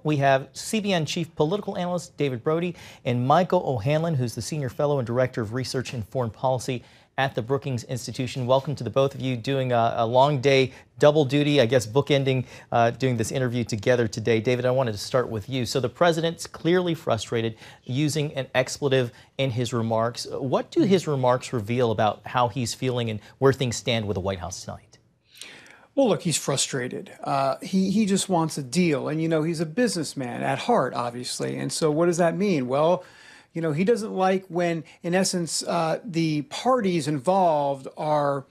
We have CBN Chief Political Analyst David Brody and Michael O'Hanlon, who's the Senior Fellow and Director of Research and Foreign Policy at the Brookings Institution. Welcome to the both of you, doing a long day, double duty, I guess, bookending, doing this interview together today. David, I wanted to start with you. So the president's clearly frustrated, using an expletive in his remarks. What do his remarks reveal about how he's feeling and where things stand with the White House tonight? Well, look, he's frustrated. He just wants a deal. And, you know, he's a businessman at heart, obviously. And so what does that mean? Well, you know, he doesn't like when, in essence, the parties involved are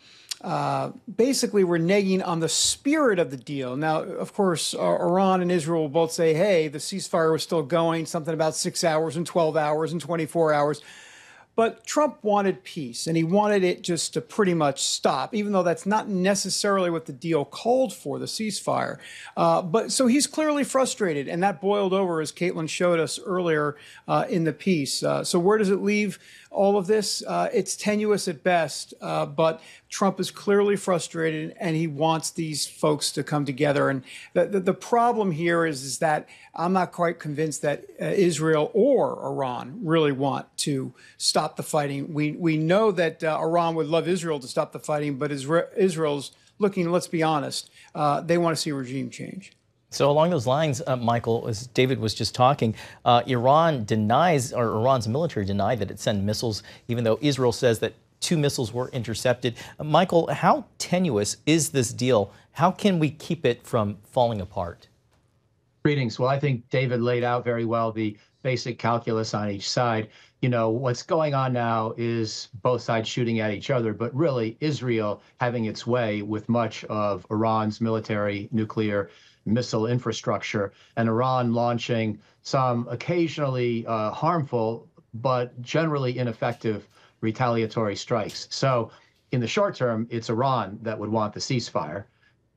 basically reneging on the spirit of the deal. Now, of course, Iran and Israel will both say, hey, the ceasefire was still going, something about 6 hours and 12 hours and 24 hours. But Trump wanted peace, and he wanted it just to pretty much stop, even though that's not necessarily what the deal called for, the ceasefire. But so he's clearly frustrated, and that boiled over, as Caitlin showed us earlier in the piece. So where does it leave all of this? It's tenuous at best, but Trump is clearly frustrated, and he wants these folks to come together. And the problem here is that I'm not quite convinced that Israel or Iran really want to stop the fighting. We know that Iran would love Israel to stop the fighting, but Israel's looking, let's be honest, they want to see regime change. So along those lines, Michael, as David was just talking, Iran denies, or Iran's military denied that it sent missiles, even though Israel says that 2 missiles were intercepted. Michael, how tenuous is this deal? How can we keep it from falling apart? Greetings. Well, I think David laid out very well the basic calculus on each side. You know, what's going on now is both sides shooting at each other, but really Israel having its way with much of Iran's military nuclear missile infrastructure, and Iran launching some occasionally harmful but generally ineffective retaliatory strikes. So in the short term, it's Iran that would want the ceasefire.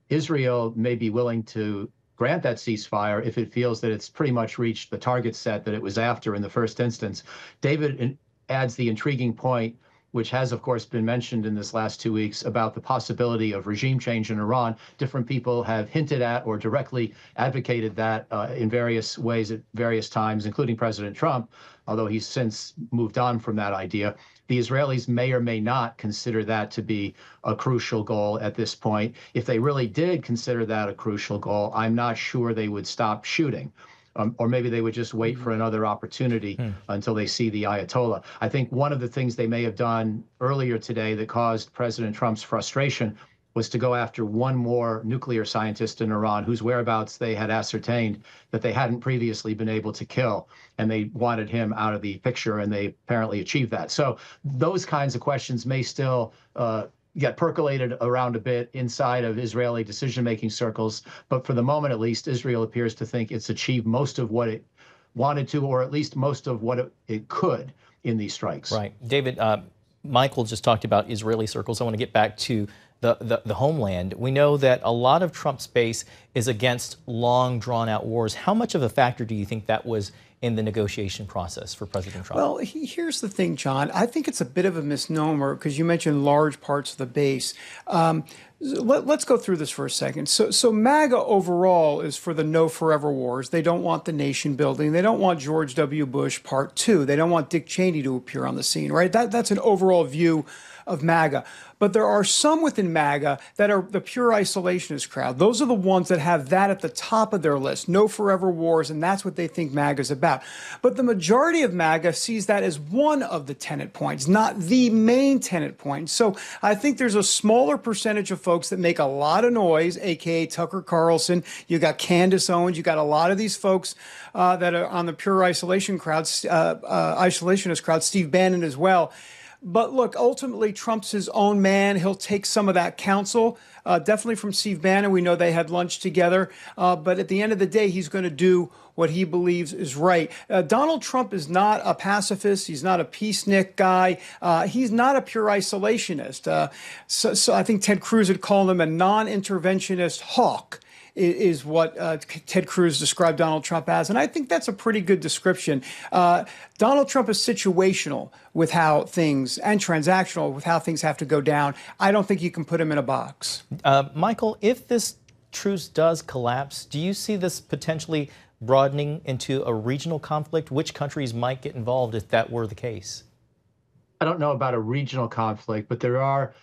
Israel may be willing to grant that ceasefire if it feels that it's pretty much reached the target set that it was after in the first instance. David adds the intriguing point, which has, of course, been mentioned in this last 2 weeks, about the possibility of regime change in Iran. Different people have hinted at or directly advocated that in various ways at various times, including President Trump, although he's since moved on from that idea. The Israelis may or may not consider that to be a crucial goal at this point. If they really did consider that a crucial goal, I'm not sure they would stop shooting. Or maybe they would just wait for another opportunity until they see the Ayatollah. I think one of the things they may have done earlier today that caused President Trump's frustration was to go after one more nuclear scientist in Iran whose whereabouts they had ascertained that they hadn't previously been able to kill. And they wanted him out of the picture, and they apparently achieved that. So those kinds of questions may still get percolated around a bit inside of Israeli decision-making circles. But for the moment, at least, Israel appears to think it's achieved most of what it wanted to, or at least most of what it could in these strikes. Right. David, Michael just talked about Israeli circles. I want to get back to the homeland. We know that a lot of Trump's base is against long, drawn-out wars. How much of a factor do you think that was in the negotiation process for President Trump? Well, here's the thing, John. I think it's a bit of a misnomer because you mentioned large parts of the base. Let's go through this for a second. So MAGA overall is for the no forever wars. They don't want the nation building. They don't want George W. Bush Part 2. They don't want Dick Cheney to appear on the scene, right? That's an overall view of MAGA. But there are some within MAGA that are the pure isolationist crowd. Those are the ones that have that at the top of their list, no forever wars, and that's what they think MAGA is about. But the majority of MAGA sees that as one of the tenet points, not the main tenet point. So I think there's a smaller percentage of folks that make a lot of noise, aka Tucker Carlson. You got Candace Owens. You got a lot of these folks that are on the pure isolationist crowd, Steve Bannon as well. But look, ultimately, Trump's his own man. He'll take some of that counsel, definitely from Steve Bannon. We know they had lunch together. But at the end of the day, he's going to do what he believes is right. Donald Trump is not a pacifist. He's not a peacenik guy. He's not a pure isolationist. So I think Ted Cruz would call him a non-interventionist hawk. Is what Ted Cruz described Donald Trump as. And I think that's a pretty good description. Donald Trump is situational with how things, and transactional with how things have to go down. I don't think you can put him in a box. Michael, if this truce does collapse, do you see this potentially broadening into a regional conflict? Which countries might get involved if that were the case? I don't know about a regional conflict, but there are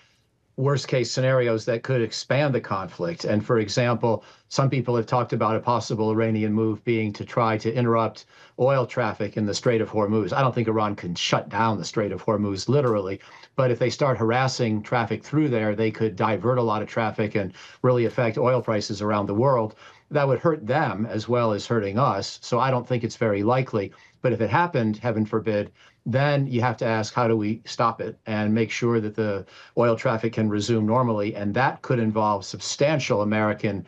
worst case scenarios that could expand the conflict. And for example, some people have talked about a possible Iranian move being to try to interrupt oil traffic in the Strait of Hormuz. I don't think Iran can shut down the Strait of Hormuz literally, but if they start harassing traffic through there, they could divert a lot of traffic and really affect oil prices around the world. That would hurt them as well as hurting us. So I don't think it's very likely. But if it happened, heaven forbid, then you have to ask, how do we stop it and make sure that the oil traffic can resume normally? And that could involve substantial American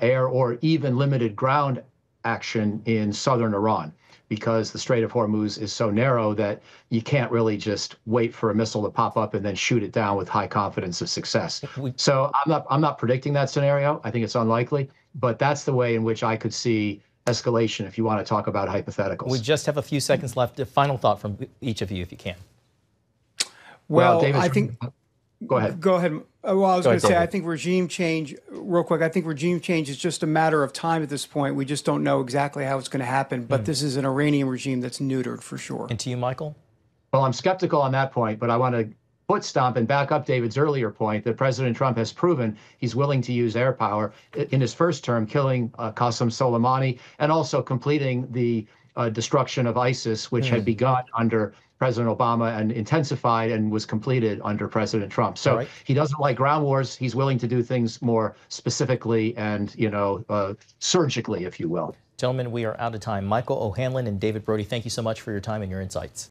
air or even limited ground action in southern Iran, because the Strait of Hormuz is so narrow that you can't really just wait for a missile to pop up and then shoot it down with high confidence of success. So I'm not predicting that scenario. I think it's unlikely, but that's the way in which I could see escalation, if you want to talk about hypotheticals. We just have a few seconds left. A final thought from each of you, if you can. Well, David's, I think. Go ahead. Go ahead. Well, I was going to say, David. I think regime change, real quick, I think regime change is just a matter of time at this point. We just don't know exactly how it's going to happen. But this is an Iranian regime that's neutered for sure. And to you, Michael? Well, I'm skeptical on that point, but I want to foot stomp and back up David's earlier point that President Trump has proven he's willing to use air power in his first term, killing Qasem Soleimani and also completing the destruction of ISIS, which had begun under President Obama and intensified and was completed under President Trump. So he doesn't like ground wars. He's willing to do things more specifically and, surgically, if you will. Gentlemen, we are out of time. Michael O'Hanlon and David Brody, thank you so much for your time and your insights.